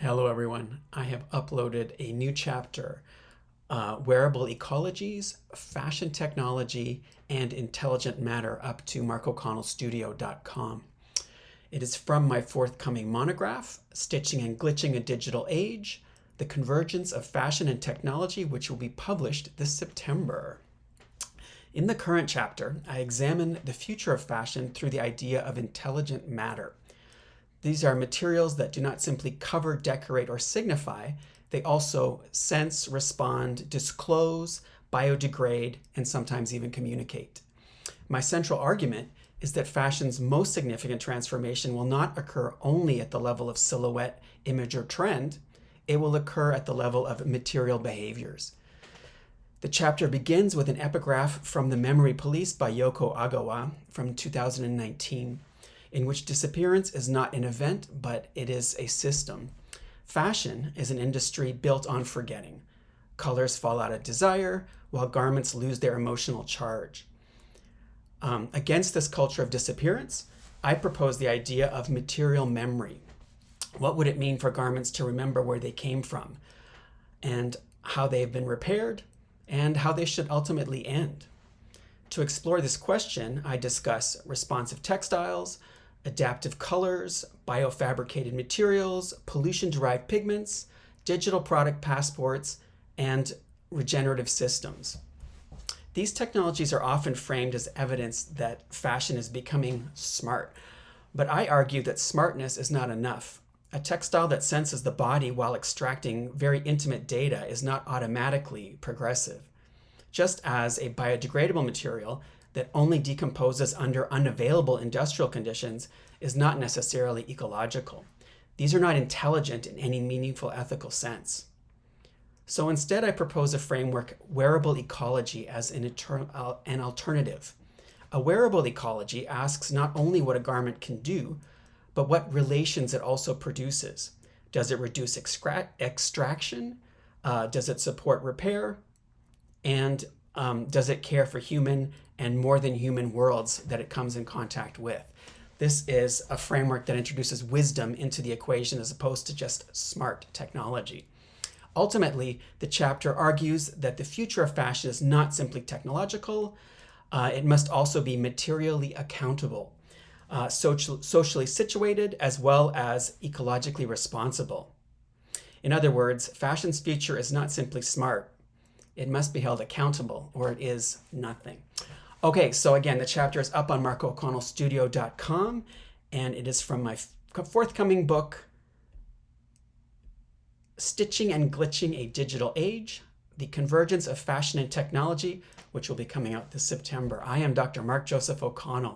Hello everyone. I have uploaded a new chapter, Wearable Ecologies, Fashion Technology, and Intelligent Matter up to MarkOConnellStudio.com. It is from my forthcoming monograph, Stitching and Glitching a Digital Age, The Convergence of Fashion and Technology, which will be published this September. In the current chapter, I examine the future of fashion through the idea of intelligent matter. These are materials that do not simply cover, decorate, or signify. They also sense, respond, disclose, biodegrade, and sometimes even communicate. My central argument is that fashion's most significant transformation will not occur only at the level of silhouette, image, or trend. It will occur at the level of material behaviors. The chapter begins with an epigraph from The Memory Police by Yōko Ogawa from 2019. In which disappearance is not an event, but it is a system. Fashion is an industry built on forgetting. Colors fall out of desire, while garments lose their emotional charge. Against this culture of disappearance, I propose the idea of material memory. What would it mean for garments to remember where they came from, and how they have been repaired, and how they should ultimately end? To explore this question, I discuss responsive textiles, adaptive colors, biofabricated materials, pollution-derived pigments, digital product passports, and regenerative systems. These technologies are often framed as evidence that fashion is becoming smart, but I argue that smartness is not enough. A textile that senses the body while extracting very intimate data is not automatically progressive. Just as a biodegradable material that only decomposes under unavailable industrial conditions is not necessarily ecological. These are not intelligent in any meaningful ethical sense. So instead, I propose a framework, wearable ecology, as an alternative. A wearable ecology asks not only what a garment can do, but what relations it also produces. Does it reduce extraction? Does it support repair? And does it care for human and more than human worlds that it comes in contact with? This is a framework that introduces wisdom into the equation as opposed to just smart technology. Ultimately, the chapter argues that the future of fashion is not simply technological. It must also be materially accountable, socially situated, as well as ecologically responsible. In other words, fashion's future is not simply smart. It must be held accountable, or it is nothing. Okay, so again, the chapter is up on MarkOConnellStudio.com, and it is from my forthcoming book, Stitching and Glitching a Digital Age, The Convergence of Fashion and Technology, which will be coming out this September. I am Dr. Mark Joseph O'Connell.